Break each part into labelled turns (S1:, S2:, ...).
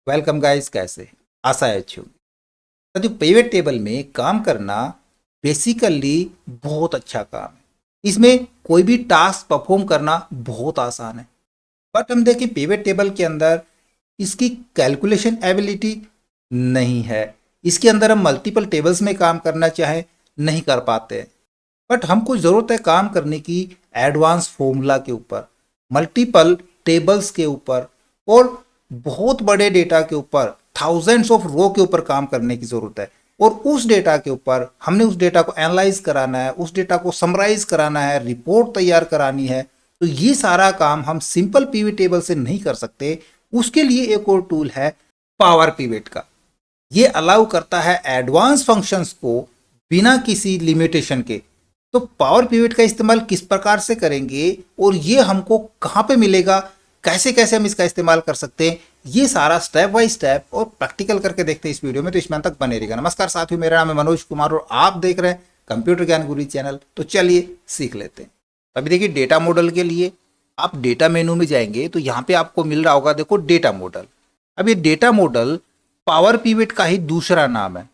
S1: Welcome guys, कैसे हैं? आशा है अच्छी होगी। तो पिवट टेबल में काम करना बेसिकली बहुत अच्छा काम है। इसमें कोई भी टास्क परफॉर्म करना बहुत आसान है। बट हम देखें पिवट टेबल के अंदर इसकी कैलकुलेशन एबिलिटी नहीं है। इसके अंदर हम मल्टीपल टेबल्स में काम करना चाहें नहीं कर पाते हैं। बट हमको ज़रूरत है काम करने की एडवांस फॉर्मूला के ऊपर, मल्टीपल टेबल्स के ऊपर और बहुत बड़े डेटा के ऊपर, थाउजेंड्स ऑफ रो के ऊपर काम करने की ज़रूरत है। और उस डेटा के ऊपर हमने उस डेटा को एनालाइज कराना है, उस डेटा को समराइज कराना है, रिपोर्ट तैयार करानी है। तो ये सारा काम हम सिंपल पीवी टेबल से नहीं कर सकते। उसके लिए एक और टूल है पावर पिवट का। ये अलाउ करता है एडवांस फंक्शंस को बिना किसी लिमिटेशन के। तो पावर पिवट का इस्तेमाल किस प्रकार से करेंगे और ये हमको कहाँ पे मिलेगा, कैसे कैसे हम इसका इस्तेमाल कर सकते हैं, ये सारा स्टेप बाय स्टेप और प्रैक्टिकल करके देखते हैं इस वीडियो में। तो इसमें तक बने रहिएगा। नमस्कार साथियों, मेरा नाम है मनोज कुमार और आप देख रहे हैं कंप्यूटर ज्ञान गुरु चैनल। तो चलिए सीख लेते हैं। अभी देखिए, डेटा मॉडल के लिए आप डेटा मेनू में जाएंगे तो यहाँ पे आपको मिल रहा होगा, देखो डेटा मॉडल। अब ये डेटा मॉडल पावर पिवट का ही दूसरा नाम है।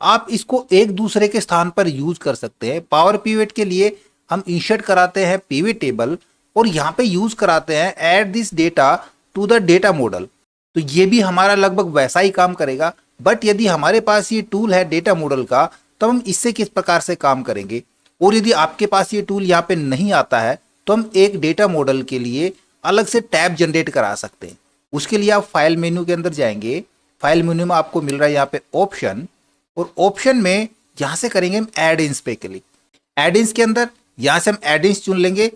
S1: आप इसको एक दूसरे के स्थान पर यूज कर सकते हैं। पावर पिवट के लिए हम इंसर्ट कराते हैं पिवट टेबल और यहाँ पे यूज कराते हैं add this data to the data model. तो ये भी हमारा लगभग वैसा ही काम करेगा। बट यदि हमारे पास ये टूल है डेटा मॉडल का, तो हम इससे किस प्रकार से काम करेंगे। और यदि आपके पास ये टूल यहाँ पे नहीं आता है तो हम एक डेटा मॉडल के लिए अलग से टैब जनरेट करा सकते हैं। उसके लिए आप फाइल मेन्यू के अंदर जाएंगे। फाइल मेन्यू में आपको मिल रहा है यहाँ पे ऑप्शन, और ऑप्शन में यहां से करेंगे हम एड इंस पे क्लिक। एड इंस के अंदर यहां से हम एड इंस चुन लेंगे,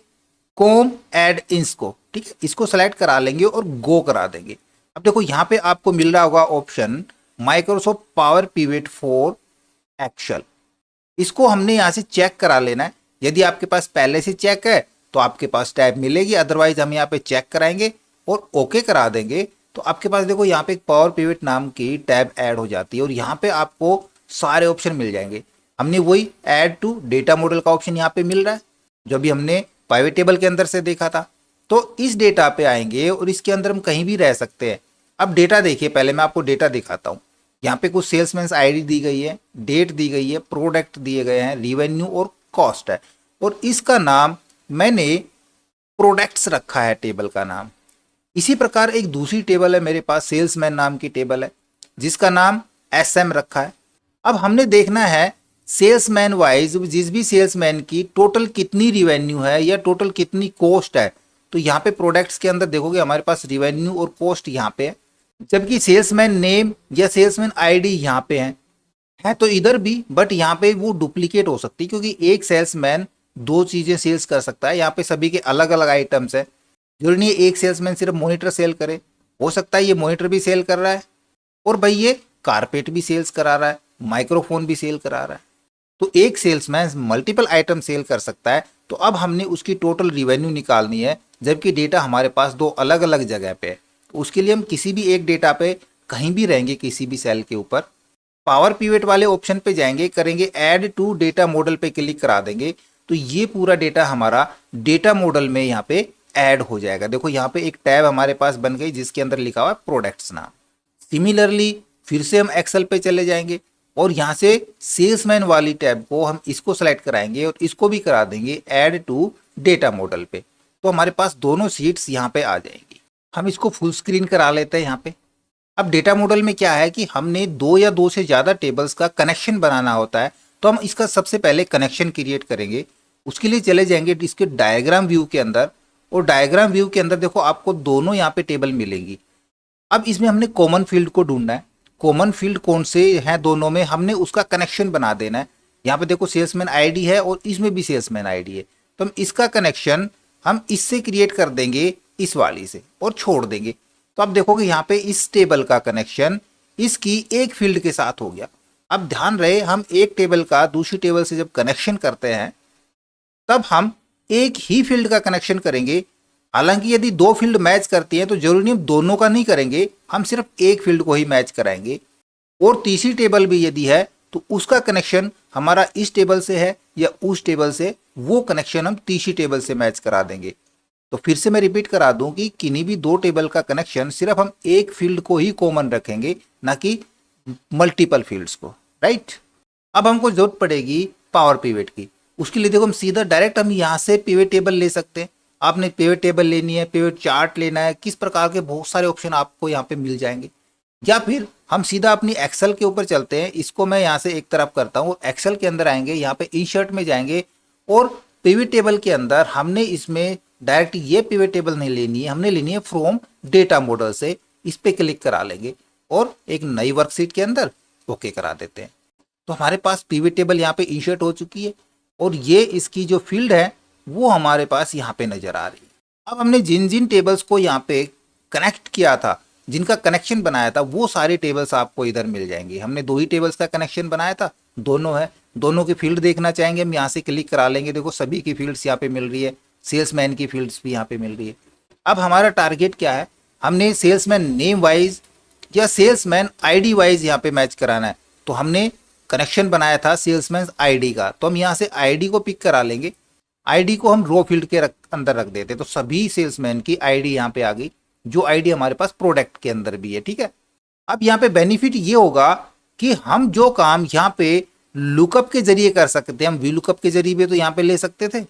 S1: कॉम एड इंस को, ठीक है, इसको सेलेक्ट करा लेंगे और गो करा देंगे। अब देखो यहाँ पे आपको मिल रहा होगा option Microsoft Power Pivot for Excel. इसको हमने यहाँ से चेक करा लेना है। यदि आपके पास पहले से चेक है तो आपके पास टैब मिलेगी, अदरवाइज हम यहाँ पे चेक कराएंगे और ओके करा देंगे तो आपके पास देखो यहाँ पे एक पावर पिवट नाम की टैब ऐड हो जाती है और यहाँ पे आपको सारे ऑप्शन मिल जाएंगे। हमने वही ऐड टू डेटा मॉडल का ऑप्शन यहाँ पे मिल रहा है जो भी हमने पाइवेट टेबल के अंदर से देखा था। तो इस डेटा पे आएंगे और इसके अंदर हम कहीं भी रह सकते हैं। अब डेटा देखिए, पहले मैं आपको डेटा दिखाता हूँ। यहाँ पे कुछ सेल्समैन आईडी दी गई है, डेट दी गई है, प्रोडक्ट दिए गए हैं, रिवेन्यू और कॉस्ट है। और इसका नाम मैंने प्रोडक्ट्स रखा है, टेबल का नाम। इसी प्रकार एक दूसरी टेबल है मेरे पास, सेल्समैन नाम की टेबल है जिसका नाम एसएम रखा है। अब हमने देखना है सेल्समैन वाइज जिस भी सेल्समैन की टोटल कितनी रिवेन्यू है या टोटल कितनी कॉस्ट है। तो यहाँ पे प्रोडक्ट्स के अंदर देखोगे हमारे पास रिवेन्यू और कॉस्ट यहाँ पे है, जबकि सेल्समैन नेम या सेल्समैन आईडी यहाँ पे है तो इधर भी, बट यहाँ पे वो डुप्लीकेट हो सकती है क्योंकि एक सेल्समैन दो चीजें सेल्स कर सकता है। यहाँ पे सभी के अलग अलग आइटम्स है। जरूरी नहीं है एक सेल्समैन सिर्फ मॉनिटर सेल करे, हो सकता है ये मॉनिटर भी सेल कर रहा है और भाई ये कारपेट भी सेल्स करा रहा है, माइक्रोफोन भी सेल करा रहा है। तो एक सेल्समैन मल्टीपल आइटम सेल कर सकता है। तो अब हमने उसकी टोटल रिवेन्यू निकालनी है, जबकि डेटा हमारे पास दो अलग अलग जगह पे है। तो उसके लिए हम किसी भी एक डेटा पे कहीं भी रहेंगे, किसी भी सेल के ऊपर पावर पिवट वाले ऑप्शन पे जाएंगे, करेंगे ऐड टू डेटा मॉडल पे क्लिक करा देंगे तो ये पूरा डेटा हमारा डेटा मॉडल में यहाँ पे ऐड हो जाएगा। देखो यहाँ पे एक टैब हमारे पास बन गई जिसके अंदर लिखा हुआ है प्रोडक्ट्स नाम। सिमिलरली फिर से हम एक्सेल पे चले जाएंगे और यहाँ से सेल्समैन वाली टैब को हम इसको सेलेक्ट कराएंगे और इसको भी करा देंगे ऐड टू डेटा मॉडल पे। तो हमारे पास दोनों सीट्स यहाँ पे आ जाएंगी। हम इसको फुल स्क्रीन करा लेते हैं यहाँ पे। अब डेटा मॉडल में क्या है कि हमने दो या दो से ज़्यादा टेबल्स का कनेक्शन बनाना होता है। तो हम इसका सबसे पहले कनेक्शन क्रिएट करेंगे। उसके लिए चले जाएंगे इसके डायग्राम व्यू के अंदर और डायग्राम व्यू के अंदर देखो आपको दोनों यहाँ पे टेबल मिलेंगी। अब इसमें हमने कॉमन फील्ड को ढूंढना है। कॉमन फील्ड कौन से हैं दोनों में, हमने उसका कनेक्शन बना देना है। यहाँ पे देखो सेल्समैन आईडी है और इसमें भी सेल्समैन आईडी है। तो हम इसका कनेक्शन हम इससे क्रिएट कर देंगे, इस वाली से, और छोड़ देंगे। तो आप देखोगे यहाँ पे इस टेबल का कनेक्शन इसकी एक फील्ड के साथ हो गया। अब ध्यान रहे, हम एक टेबल का दूसरी टेबल से जब कनेक्शन करते हैं तब हम एक ही फील्ड का कनेक्शन करेंगे। हालांकि यदि दो फील्ड मैच करती हैं तो जरूरी नहीं हम दोनों का नहीं करेंगे, हम सिर्फ एक फील्ड को ही मैच कराएंगे। और तीसरी टेबल भी यदि है तो उसका कनेक्शन हमारा इस टेबल से है या उस टेबल से, वो कनेक्शन हम तीसरी टेबल से मैच करा देंगे। तो फिर से मैं रिपीट करा दूं कि किन्हीं भी दो टेबल का कनेक्शन सिर्फ हम एक फील्ड को ही कॉमन रखेंगे, ना कि मल्टीपल फील्ड्स को, राइट। अब हमको जरूरत पड़ेगी पावर पिवट की। उसके लिए देखो हम सीधा डायरेक्ट हम यहाँ से पिवट टेबल ले सकते हैं। आपने पिवट टेबल लेनी है, पिवट चार्ट लेना है, किस प्रकार के बहुत सारे ऑप्शन आपको यहाँ पे मिल जाएंगे। या फिर हम सीधा अपनी एक्सेल के ऊपर चलते हैं। इसको मैं यहाँ से एक तरफ करता हूँ, एक्सेल के अंदर आएंगे, यहाँ पे इंसर्ट में जाएंगे और पिवट टेबल के अंदर हमने इसमें डायरेक्ट ये पिवट टेबल नहीं लेनी है, हमने लेनी है फ्रॉम डेटा मॉडल से। इस पे क्लिक करा लेंगे और एक नई वर्कशीट के अंदर ओके करा देते हैं। तो हमारे पास पिवट टेबल यहाँ पे इंसर्ट हो चुकी है और ये इसकी जो फील्ड है वो हमारे पास यहाँ पे नजर आ रही है। अब हमने जिन जिन टेबल्स को यहाँ पे कनेक्ट किया था, जिनका कनेक्शन बनाया था, वो सारे टेबल्स आपको इधर मिल जाएंगे। हमने दो ही टेबल्स का कनेक्शन बनाया था, दोनों है, दोनों की फील्ड देखना चाहेंगे हम यहाँ से क्लिक करा लेंगे। देखो सभी की फील्ड्स यहाँ पे मिल रही है, सेल्समैन की फील्ड्स भी यहाँ पे मिल रही है। अब हमारा टारगेट क्या है, हमने सेल्समैन नेम वाइज या सेल्समैन आईडी वाइज यहाँ पे मैच कराना है। तो हमने कनेक्शन बनाया था सेल्समैन आईडी का, तो हम यहाँ से आईडी को पिक करा लेंगे। आईडी को हम रो फील्ड के अंदर रख देते, तो सभी सेल्समैन की आईडी यहाँ पे आ गई, जो आईडी हमारे पास प्रोडक्ट के अंदर भी है, ठीक है। अब यहाँ पे बेनिफिट ये होगा कि हम जो काम यहाँ पे लुकअप के जरिए कर सकते हैं, हम वी लुकअप के जरिए भी तो यहाँ पे ले सकते थे,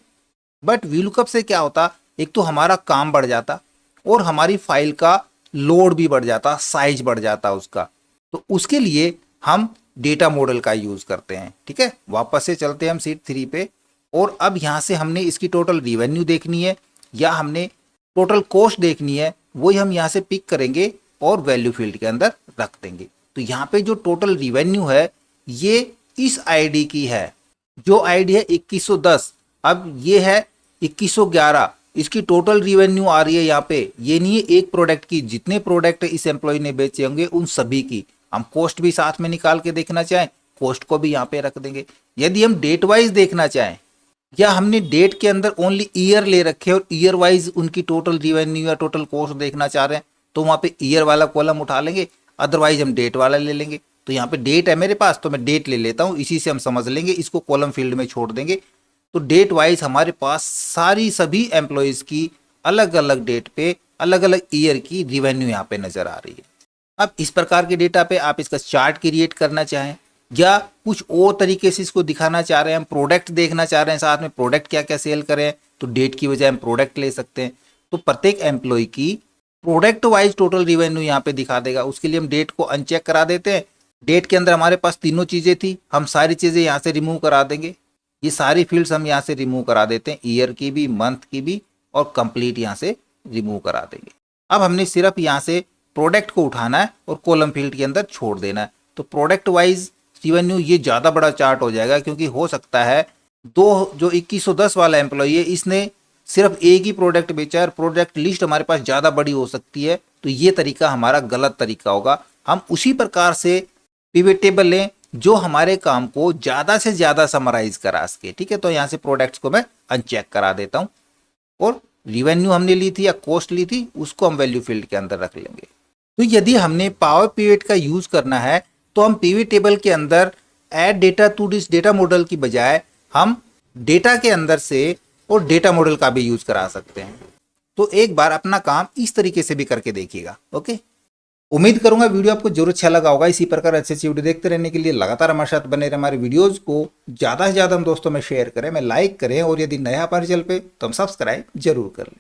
S1: बट वी लुकअप से क्या होता, एक तो हमारा काम बढ़ जाता और हमारी फाइल का लोड भी बढ़ जाता, साइज बढ़ जाता उसका। तो उसके लिए हम डेटा मॉडल का यूज करते हैं, ठीक है। वापस से चलते हैं हम शीट 3 पे और अब यहाँ से हमने इसकी टोटल रिवेन्यू देखनी है या हमने टोटल कॉस्ट देखनी है, वही हम यहाँ से पिक करेंगे और वैल्यू फील्ड के अंदर रख देंगे। तो यहाँ पे जो टोटल रिवेन्यू है ये इस आईडी की है, जो आईडी है 2110, अब ये है 2111, इसकी टोटल रिवेन्यू आ रही है यहाँ पे। ये नहीं है एक प्रोडक्ट की, जितने प्रोडक्ट इस एम्प्लॉय ने बेचे होंगे उन सभी की। हम कॉस्ट भी साथ में निकाल के देखना चाहें, कॉस्ट को भी यहाँ पे रख देंगे। यदि हम डेट वाइज देखना चाहें या हमने डेट के अंदर ओनली ईयर ले रखे और ईयर वाइज उनकी टोटल रिवेन्यू या टोटल कॉस्ट देखना चाह रहे हैं, तो वहाँ पे ईयर वाला कॉलम उठा लेंगे, अदरवाइज हम डेट वाला ले लेंगे। तो यहाँ पे डेट है मेरे पास, तो मैं डेट ले लेता हूँ, इसी से हम समझ लेंगे, इसको कॉलम फील्ड में छोड़ देंगे। तो डेट वाइज हमारे पास सारी सभी एम्प्लॉयज़ की अलग अलग डेट पे अलग अलग ईयर की रिवेन्यू यहाँ पे नजर आ रही है। अब इस प्रकार के डेटा पे आप इसका चार्ट क्रिएट करना चाहें या कुछ और तरीके से इसको दिखाना चाह रहे हैं, हम प्रोडक्ट देखना चाह रहे हैं साथ में, प्रोडक्ट क्या क्या सेल करें, तो डेट की बजाय हम प्रोडक्ट ले सकते हैं। तो प्रत्येक एम्प्लॉय की प्रोडक्ट वाइज टोटल रिवेन्यू यहाँ पे दिखा देगा। उसके लिए हम डेट को अनचेक करा देते हैं। डेट के अंदर हमारे पास तीनों चीज़ें थी, हम सारी चीज़ें यहाँ से रिमूव करा देंगे। ये सारी फील्ड्स हम यहाँ से रिमूव करा देते हैं, ईयर की भी, मंथ की भी और कंप्लीट यहाँ से रिमूव करा देंगे। अब हमने सिर्फ यहाँ से प्रोडक्ट को उठाना है और कॉलम फील्ड के अंदर छोड़ देना है। तो प्रोडक्ट वाइज रिवेन्यू ये ज़्यादा बड़ा चार्ट हो जाएगा, क्योंकि हो सकता है दो जो 2110 वाला एम्प्लॉय है इसने सिर्फ एक ही प्रोडक्ट बेचा और प्रोडक्ट लिस्ट हमारे पास ज़्यादा बड़ी हो सकती है। तो ये तरीका हमारा गलत तरीका होगा। हम उसी प्रकार से पिवट टेबल लें जो हमारे काम को ज़्यादा से ज़्यादा समराइज करा सके, ठीक है। तो यहाँ से प्रोडक्ट्स को मैं अनचेक करा देता हूँ और रिवेन्यू हमने ली थी या कॉस्ट ली थी उसको हम वैल्यू फील्ड के अंदर रख लेंगे। तो यदि हमने पावर पिवट का यूज़ करना है तो हम पिवट टेबल के अंदर add data to this data model की बजाय हम डेटा के अंदर से और डेटा मॉडल का भी यूज करा सकते हैं। तो एक बार अपना काम इस तरीके से भी करके देखिएगा, ओके। उम्मीद करूंगा वीडियो आपको जरूर अच्छा लगा होगा। इसी प्रकार अच्छी अच्छी वीडियो देखते रहने के लिए लगातार हमारे साथ बने रहे। हमारे वीडियोज को ज़्यादा से ज़्यादा हम दोस्तों में शेयर करें, में लाइक करें और यदि नया हमारे चैनल पे तो हम सब्सक्राइब जरूर कर लें।